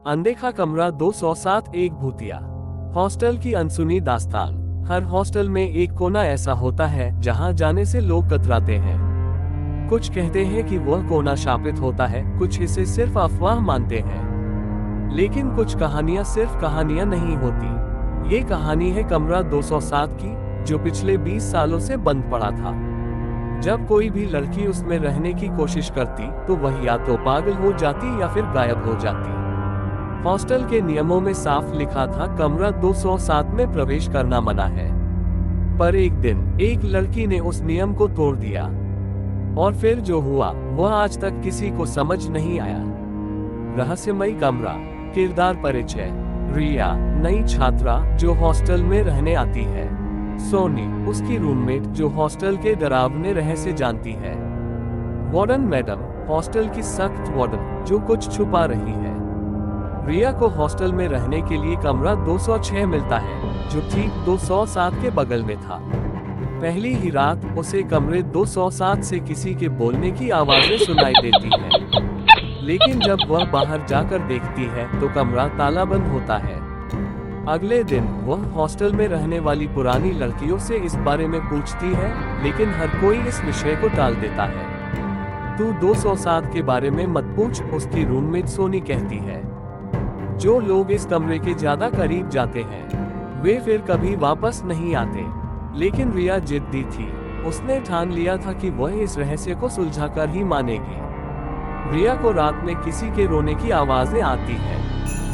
अनदेखा कमरा 207। एक भूतिया हॉस्टल की अनसुनी दास्तान। हर हॉस्टल में एक कोना ऐसा होता है जहां जाने से लोग कतराते हैं। कुछ कहते हैं कि वह कोना शापित होता है, कुछ इसे सिर्फ अफवाह मानते हैं। लेकिन कुछ कहानियां सिर्फ कहानियां नहीं होती। ये कहानी है कमरा 207 की, जो पिछले 20 सालों से बंद पड़ा था। जब कोई भी लड़की उसमें रहने की कोशिश करती तो वह या तो पागल हो जाती या फिर गायब हो जाती। हॉस्टल के नियमों में साफ लिखा था कमरा 207 में प्रवेश करना मना है। पर एक दिन एक लड़की ने उस नियम को तोड़ दिया, और फिर जो हुआ वह आज तक किसी को समझ नहीं आया। रहस्यमयी कमरा। किरदार परिचय। रिया, नई छात्रा जो हॉस्टल में रहने आती है। सोनी, उसकी रूममेट जो हॉस्टल के डरावने रहस्य जानती है। वार्डन मैडम, हॉस्टल की सख्त वार्डन जो कुछ छुपा रही है। रिया को हॉस्टल में रहने के लिए कमरा 206 मिलता है, जो ठीक 207 के बगल में था। पहली ही रात उसे कमरे 207 से किसी के बोलने की आवाजें सुनाई देती है। लेकिन जब वह बाहर जाकर देखती है तो कमरा तालाबंद होता है। अगले दिन वह हॉस्टल में रहने वाली पुरानी लड़कियों से इस बारे में पूछती है, लेकिन हर कोई इस विषय को टाल देता है। तू 207 के बारे में मत पूछ, उसकी रूममेट सोनी कहती है। जो लोग इस कमरे के ज्यादा करीब जाते हैं वे फिर कभी वापस नहीं आते। लेकिन रिया जिद्दी थी। उसने ठान लिया था कि वह इस रहस्य को सुलझाकर ही मानेगी। रिया को रात में किसी के रोने की आवाजें आती हैं।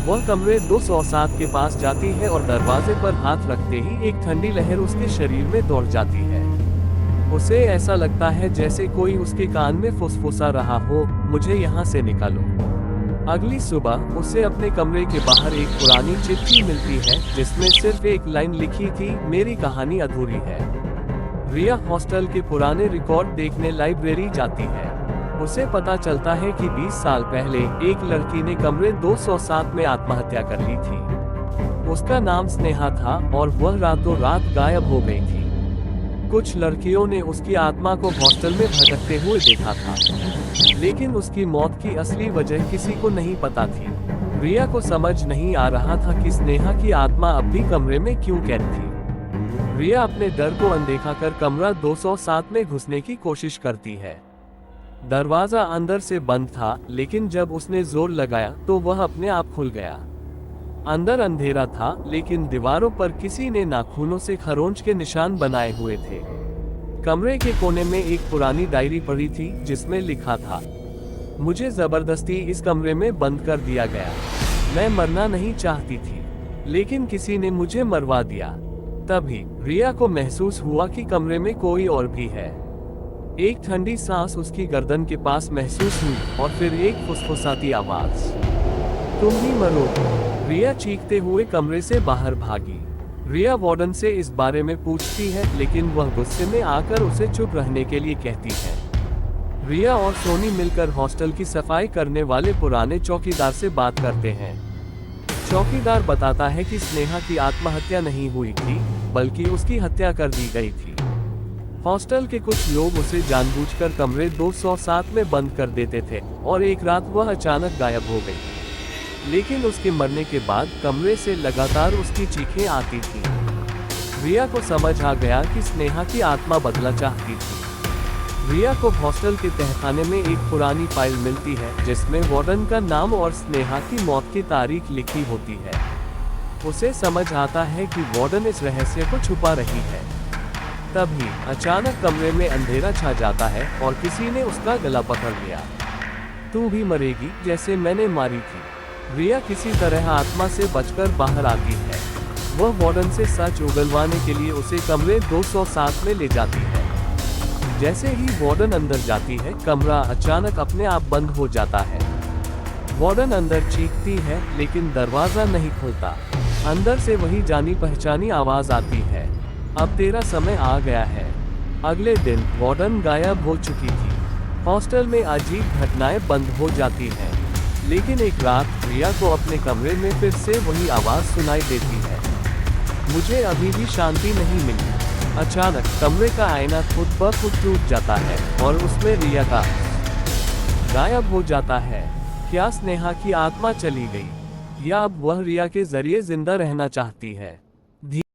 वह कमरे 207 के पास जाती है और दरवाजे पर हाथ रखते ही एक ठंडी लहर उसके शरीर में दौड़ जाती है। उसे ऐसा लगता है जैसे कोई उसके कान में फुसफुसा रहा हो, मुझे यहाँ से निकालो। अगली सुबह उसे अपने कमरे के बाहर एक पुरानी चिट्ठी मिलती है जिसमें सिर्फ एक लाइन लिखी थी, मेरी कहानी अधूरी है। रिया हॉस्टल के पुराने रिकॉर्ड देखने लाइब्रेरी जाती है। उसे पता चलता है कि 20 साल पहले एक लड़की ने कमरे 207 में आत्महत्या कर ली थी। उसका नाम स्नेहा था और वह रातों रात गायब हो गई थी। कुछ लड़कियों ने उसकी आत्मा को हॉस्टल में भटकते हुए देखा था, लेकिन उसकी मौत की असली वजह किसी को नहीं पता थी। रिया को समझ नहीं आ रहा था कि स्नेहा की आत्मा अब भी कमरे में क्यों कैद थी। रिया अपने डर को अनदेखा कर कमरा 207 में घुसने की कोशिश करती है। दरवाजा अंदर से बंद था, लेकिन जब उसने जोर लगाया तो वह अपने आप खुल गया। अंदर अंधेरा था, लेकिन दीवारों पर किसी ने नाखूनों से खरोंच के निशान बनाए हुए थे। कमरे के कोने में एक पुरानी डायरी पड़ी थी जिसमें लिखा था, मुझे जबरदस्ती इस कमरे में बंद कर दिया गया। मैं मरना नहीं चाहती थी, लेकिन किसी ने मुझे मरवा दिया। तभी रिया को महसूस हुआ कि कमरे में कोई और भी है। एक ठंडी सांस उसकी गर्दन के पास महसूस हुई और फिर एक फुसफुसाती आवाज, तुम ही मरोगे। रिया चीखते हुए कमरे से बाहर भागी। रिया वार्डन से इस बारे में पूछती है, लेकिन वह गुस्से में आकर उसे चुप रहने के लिए कहती है। रिया और सोनी मिलकर हॉस्टल की सफाई करने वाले पुराने चौकीदार से बात करते हैं। चौकीदार बताता है कि स्नेहा की आत्महत्या नहीं हुई थी, बल्कि उसकी हत्या कर दी गई थी। हॉस्टल के कुछ लोग उसे जानबूझकर कमरे 207 में बंद कर देते थे और एक रात वह अचानक गायब हो गई। लेकिन उसके मरने के बाद कमरे से लगातार उसकी चीखें आती थीं। रिया को समझ आ गया कि स्नेहा की आत्मा बदला चाहती थी। रिया को हॉस्टल के तहखाने में एक पुरानी फाइल मिलती है जिसमें वार्डन का नाम और स्नेहा की मौत की तारीख लिखी होती है। उसे समझ आता है कि वार्डन इस रहस्य को छुपा रही है। तभी अचानक कमरे में अंधेरा छा जाता है और किसी ने उसका गला पकड़ लिया। तू भी मरेगी जैसे मैंने मारी थी। रिया किसी तरह आत्मा से बचकर बाहर आती है। वह वार्डन से सच उगलवाने के लिए उसे कमरे 207 में ले जाती है। जैसे ही वार्डन अंदर जाती है, कमरा अचानक अपने आप बंद हो जाता है। वार्डन अंदर चीखती है, लेकिन दरवाजा नहीं खुलता। अंदर से वही जानी पहचानी आवाज आती है, अब तेरा समय आ गया है। अगले दिन वार्डन गायब हो चुकी थी। हॉस्टल में अजीब घटनाएं बंद हो जाती हैं। लेकिन एक रात रिया को अपने कमरे में फिर से वही आवाज सुनाई देती है, मुझे अभी भी शांति नहीं मिली। अचानक कमरे का आईना खुद ब खुद टूट जाता है और उसमें रिया का गायब हो जाता है। क्या स्नेहा की आत्मा चली गई? या अब वह रिया के जरिए जिंदा रहना चाहती है।